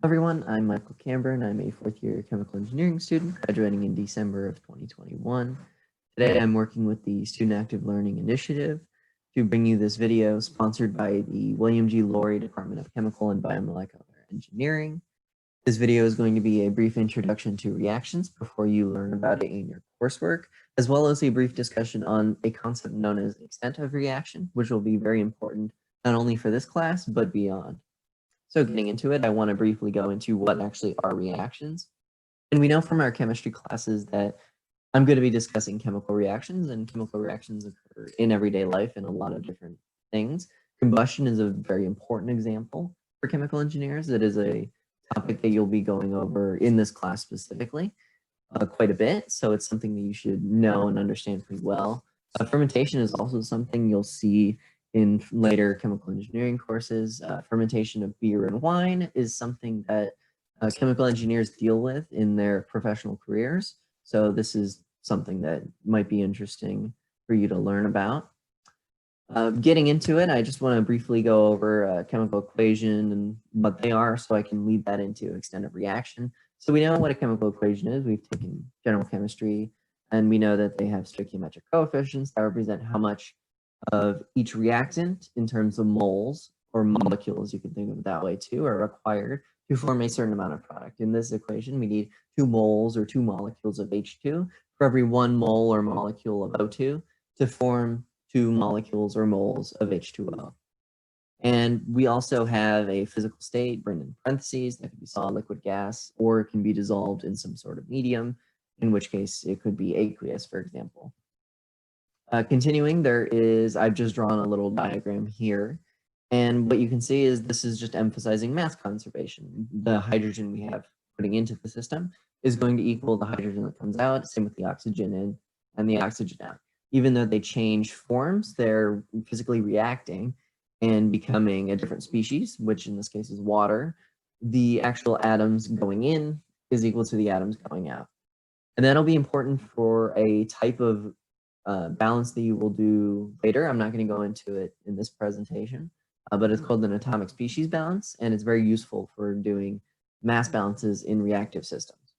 Everyone, I'm Michael Camburn. I'm a fourth-year chemical engineering student graduating in December of 2021. Today, I'm working with the Student Active Learning Initiative to bring you this video sponsored by the William G. Laurie Department of Chemical and Biomolecular Engineering. This video is going to be a brief introduction to reactions before you learn about it in your coursework, as well as a brief discussion on a concept known as extent of reaction, which will be very important not only for this class, but beyond. So getting into it, I want to briefly go into what actually are reactions. And we know from our chemistry classes that I'm going to be discussing chemical reactions, and chemical reactions occur in everyday life in a lot of different things. Combustion is a very important example for chemical engineers. It is a topic that you'll be going over in this class specifically quite a bit. So it's something that you should know and understand pretty well. Fermentation is also something you'll see in later chemical engineering courses. Fermentation of beer and wine is something that chemical engineers deal with in their professional careers. So this is something that might be interesting for you to learn about. Getting into it, I just want to briefly go over a chemical equation and what they are so I can lead that into extent of reaction. So we know what a chemical equation is. We've taken general chemistry, and we know that they have stoichiometric coefficients that represent how much of each reactant in terms of moles or molecules, you can think of it that way too, are required to form a certain amount of product. In this equation, we need 2 moles or 2 molecules of H2 for every 1 mole or molecule of O2 to form 2 molecules or moles of H2O. And we also have a physical state written in parentheses that can be solid, liquid, gas, or it can be dissolved in some sort of medium, in which case it could be aqueous, for example. Continuing, I've just drawn a little diagram here. And what you can see is this is just emphasizing mass conservation. The hydrogen we have putting into the system is going to equal the hydrogen that comes out, same with the oxygen in and the oxygen out. Even though they change forms, they're physically reacting and becoming a different species, which in this case is water. The actual atoms going in is equal to the atoms going out. And that'll be important for a type of balance that you will do later. I'm not going to go into it in this presentation, but it's called an atomic species balance, and it's very useful for doing mass balances in reactive systems.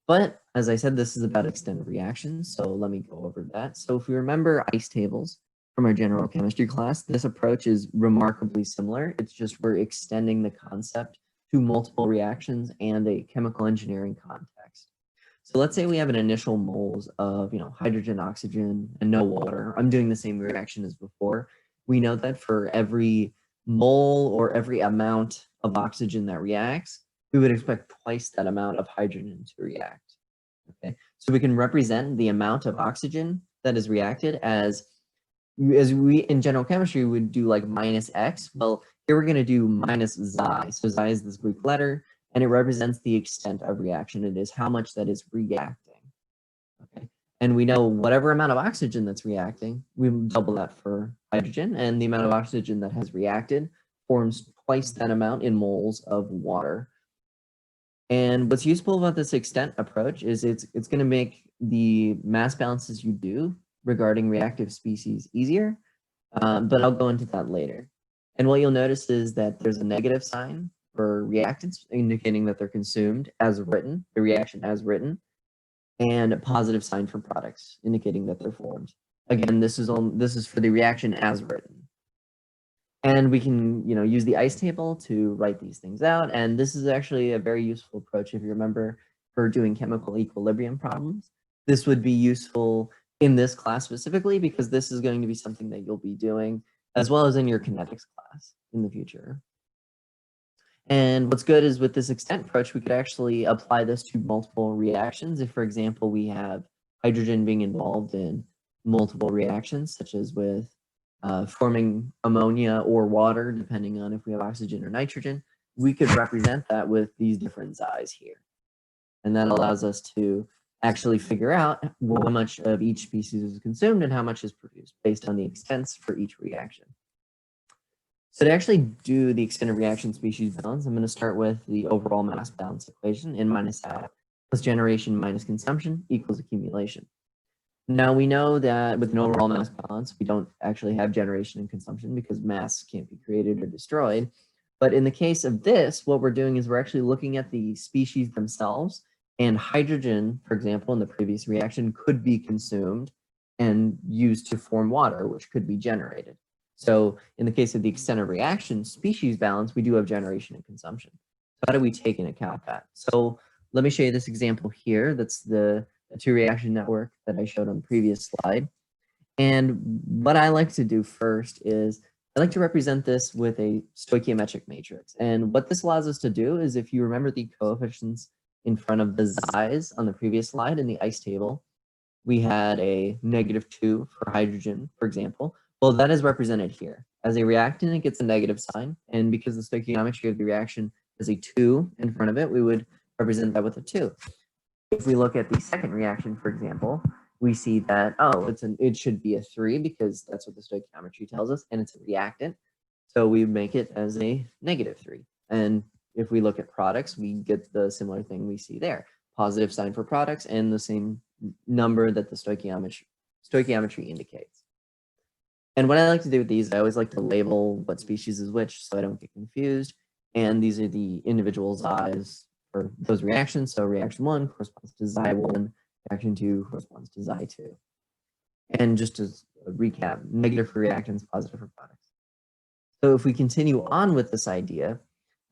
But as I said, this is about extended reactions, so let me go over that. So if we remember ice tables from our general chemistry class, this approach is remarkably similar. It's just we're extending the concept to multiple reactions and a chemical engineering context. So let's say we have an initial moles of hydrogen, oxygen, and no water. I'm doing the same reaction as before. We know that for every mole or every amount of oxygen that reacts, we would expect twice that amount of hydrogen to react. Okay, so we can represent the amount of oxygen that is reacted as we in general chemistry would do like minus x. Well, here we're going to do minus xi. So xi is this Greek letter, and it represents the extent of reaction. It is how much that is reacting. Okay, and we know whatever amount of oxygen that's reacting, we double that for hydrogen, and the amount of oxygen that has reacted forms twice that amount in moles of water. And what's useful about this extent approach is it's going to make the mass balances you do regarding reactive species easier, but I'll go into that later. And what you'll notice is that there's a negative sign for reactants, indicating that they're consumed as written, the reaction as written, and a positive sign for products, indicating that they're formed. Again, this is for the reaction as written. And we can use the ice table to write these things out. And this is actually a very useful approach if you remember for doing chemical equilibrium problems. This would be useful in this class specifically because this is going to be something that you'll be doing as well as in your kinetics class in the future. And what's good is with this extent approach, we could actually apply this to multiple reactions. If, for example, we have hydrogen being involved in multiple reactions, such as with forming ammonia or water, depending on if we have oxygen or nitrogen, we could represent that with these different xis here. And that allows us to actually figure out how much of each species is consumed and how much is produced based on the extents for each reaction. So to actually do the extended reaction species balance, I'm going to start with the overall mass balance equation, N minus out, plus generation minus consumption equals accumulation. Now we know that with an overall mass balance, we don't actually have generation and consumption because mass can't be created or destroyed. But in the case of this, what we're doing is we're actually looking at the species themselves, and hydrogen, for example, in the previous reaction could be consumed and used to form water, which could be generated. So in the case of the extended reaction species balance, we do have generation and consumption. So how do we take into account that? So let me show you this example here. That's the two reaction network that I showed on the previous slide. And what I like to do first is I like to represent this with a stoichiometric matrix. And what this allows us to do is, if you remember the coefficients in front of the xy's on the previous slide in the ice table, we had a -2 for hydrogen, for example. Well, that is represented here. As a reactant, it gets a negative sign. And because the stoichiometry of the reaction has a 2 in front of it, we would represent that with a 2. If we look at the second reaction, for example, we see that, oh, it should be a 3 because that's what the stoichiometry tells us, and it's a reactant. So we make it as a -3. And if we look at products, we get the similar thing we see there. Positive sign for products and the same number that the stoichiometry indicates. And what I like to do with these, I always like to label what species is which so I don't get confused. And these are the individual xy's for those reactions. So reaction 1 corresponds to xy1, reaction 2 corresponds to xy2. And just as a recap, negative for reactants, positive for products. So if we continue on with this idea,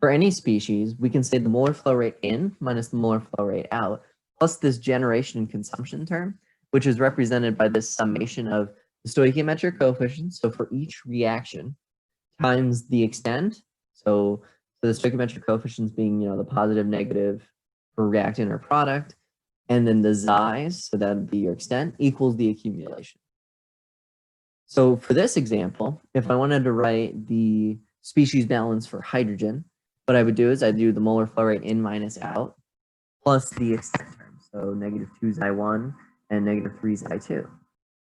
for any species, we can say the molar flow rate in minus the molar flow rate out, plus this generation and consumption term, which is represented by this summation of the stoichiometric coefficients. So for each reaction times the extent. So the stoichiometric coefficients being, the positive, negative for reactant or product, and then the xy's, so that would be your extent, equals the accumulation. So for this example, if I wanted to write the species balance for hydrogen, what I would do is I'd do the molar flow rate in minus out plus the extent term. So -2 xy1 and -3 xy2.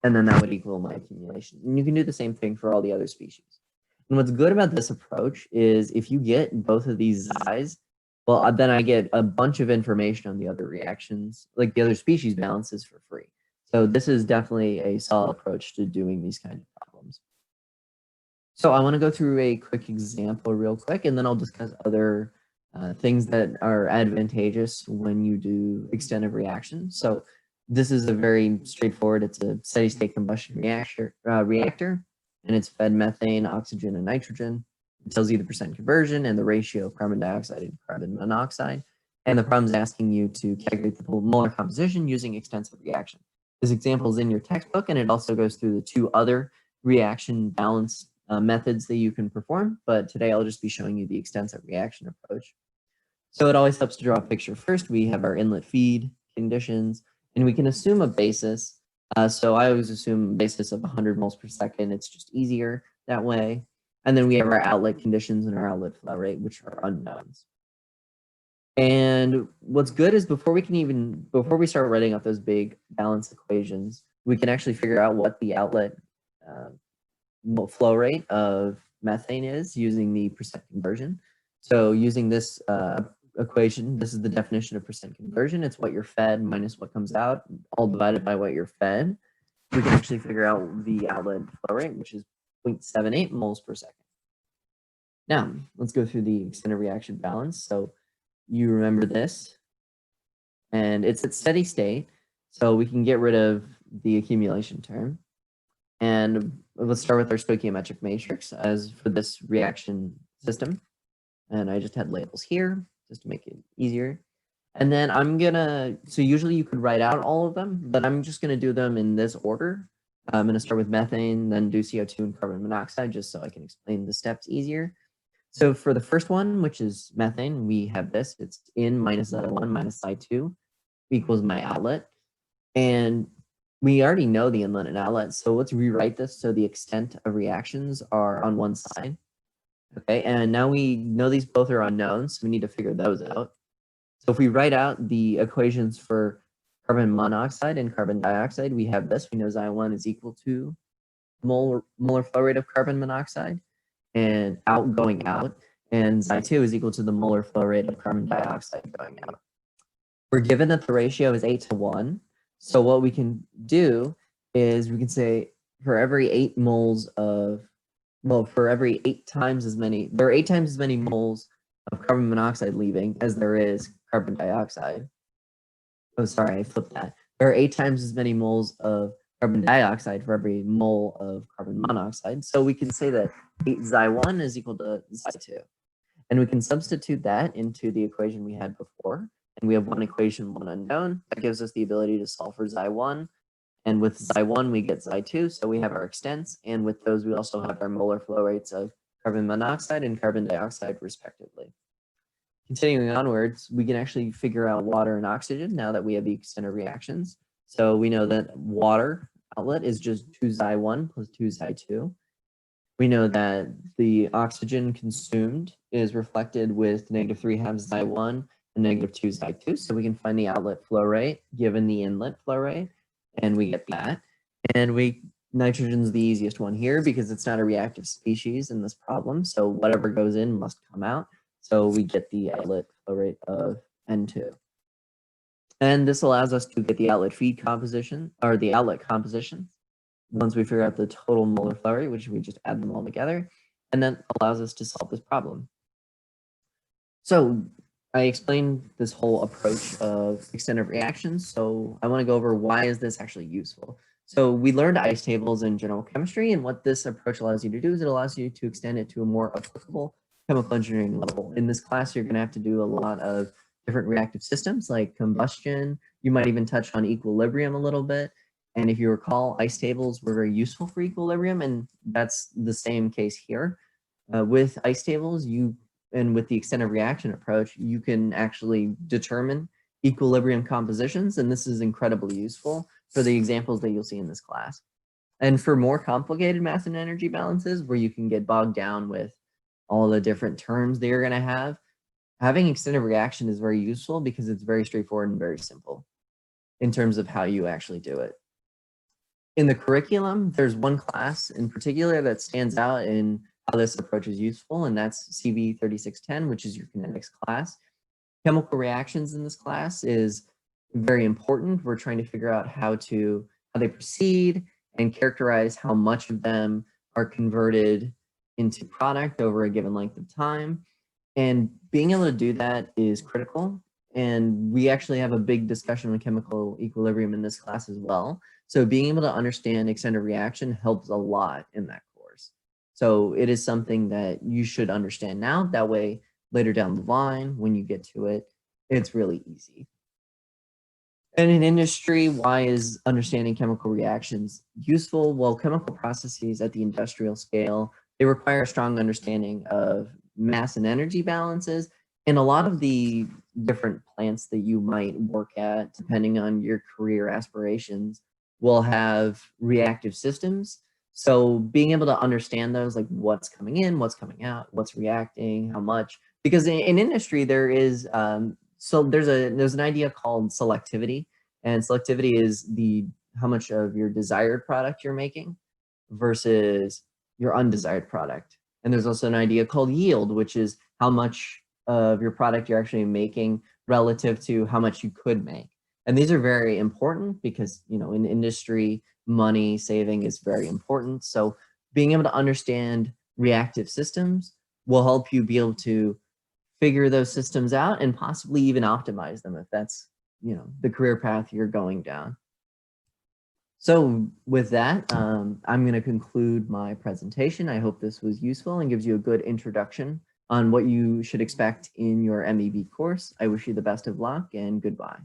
And then that would equal my accumulation. And you can do the same thing for all the other species. And what's good about this approach is if you get both of these xy's, well, then I get a bunch of information on the other reactions, like the other species balances for free. So this is definitely a solid approach to doing these kind of problems. So I want to go through a quick example real quick, and then I'll discuss other things that are advantageous when you do extended reactions. So this is a very straightforward, it's a steady state combustion reactor, and it's fed methane, oxygen, and nitrogen. It tells you the percent conversion and the ratio of carbon dioxide and carbon monoxide. And the problem is asking you to calculate the molar composition using extensive reaction. This example is in your textbook, and it also goes through the 2 other reaction balance methods that you can perform, but today I'll just be showing you the extensive reaction approach. So it always helps to draw a picture first. We have our inlet feed conditions, and we can assume a basis. So I always assume a basis of 100 moles per second. It's just easier that way. And then we have our outlet conditions and our outlet flow rate, which are unknowns. And what's good is before we start writing out those big balance equations, we can actually figure out what the outlet flow rate of methane is using the percent conversion. So using this equation, this is the definition of percent conversion. It's what you're fed minus what comes out, all divided by what you're fed. We can actually figure out the outlet flow rate, which is 0.78 moles per second. Now, let's go through the extended reaction balance. So you remember this, and it's at steady state, so we can get rid of the accumulation term. And let's start with our stoichiometric matrix as for this reaction system. And I just had labels here just to make it easier. And then so usually you could write out all of them, but I'm just gonna do them in this order. I'm gonna start with methane, then do CO2 and carbon monoxide, just so I can explain the steps easier. So for the first one, which is methane, we have this, it's in minus xy1 minus xy2 equals my outlet. And we already know the inlet and outlet, so let's rewrite this so the extent of reactions are on one side. Okay, and now we know these both are unknowns, so we need to figure those out. So if we write out the equations for carbon monoxide and carbon dioxide, we have this. We know xy1 is equal to molar flow rate of carbon monoxide and going out, and xy2 is equal to the molar flow rate of carbon dioxide going out. We're given that the ratio is 8:1. So what we can do is we can say for every 8 moles of well, for every 8 times as many, there are 8 times as many moles of carbon monoxide leaving as there is carbon dioxide. Oh, sorry, I flipped that. There are 8 times as many moles of carbon dioxide for every mole of carbon monoxide. So we can say that 8 Xy1 is equal to Xy2. And we can substitute that into the equation we had before. And we have one equation, one unknown. That gives us the ability to solve for Xy1. And with Xy1, we get Xy2. So we have our extents. And with those, we also have our molar flow rates of carbon monoxide and carbon dioxide, respectively. Continuing onwards, we can actually figure out water and oxygen now that we have the extent of reactions. So we know that water outlet is just 2 Xy1 plus 2 Xy2. We know that the oxygen consumed is reflected with -3 halves Xy1 and -2 Xy2. So we can find the outlet flow rate given the inlet flow rate, and we get that. And nitrogen's the easiest one here because it's not a reactive species in this problem. So whatever goes in must come out. So we get the outlet flow rate of N2. And this allows us to get the outlet feed composition, or the outlet composition, once we figure out the total molar flow rate, which we just add them all together, and that allows us to solve this problem. So I explained this whole approach of extent of reactions. So I want to go over why is this actually useful. So we learned ice tables in general chemistry, and what this approach allows you to do is it allows you to extend it to a more applicable chemical engineering level. In this class, you're going to have to do a lot of different reactive systems like combustion. You might even touch on equilibrium a little bit. And if you recall, ice tables were very useful for equilibrium, and that's the same case here. With ice tables, and with the extent of reaction approach, you can actually determine equilibrium compositions, and this is incredibly useful for the examples that you'll see in this class. And for more complicated mass and energy balances, where you can get bogged down with all the different terms that you're going to have, having extent of reaction is very useful because it's very straightforward and very simple in terms of how you actually do it. In the curriculum, there's one class in particular that stands out in how this approach is useful, and that's CV 3610, which is your kinetics class. Chemical reactions in this class is very important. We're trying to figure out how they proceed and characterize how much of them are converted into product over a given length of time. And being able to do that is critical. And we actually have a big discussion on chemical equilibrium in this class as well. So being able to understand extent of reaction helps a lot in that course. So it is something that you should understand now. That way, later down the line, when you get to it, it's really easy. And in industry, why is understanding chemical reactions useful? Well, chemical processes at the industrial scale, they require a strong understanding of mass and energy balances. And a lot of the different plants that you might work at, depending on your career aspirations, will have reactive systems. So being able to understand those, like what's coming in, what's coming out, what's reacting, how much, because in industry there is, so there's an idea called selectivity, and selectivity is how much of your desired product you're making versus your undesired product. And there's also an idea called yield, which is how much of your product you're actually making relative to how much you could make. And these are very important because, in industry, money saving is very important. So being able to understand reactive systems will help you be able to figure those systems out and possibly even optimize them if that's, the career path you're going down. So with that, I'm going to conclude my presentation. I hope this was useful and gives you a good introduction on what you should expect in your MEB course. I wish you the best of luck and goodbye.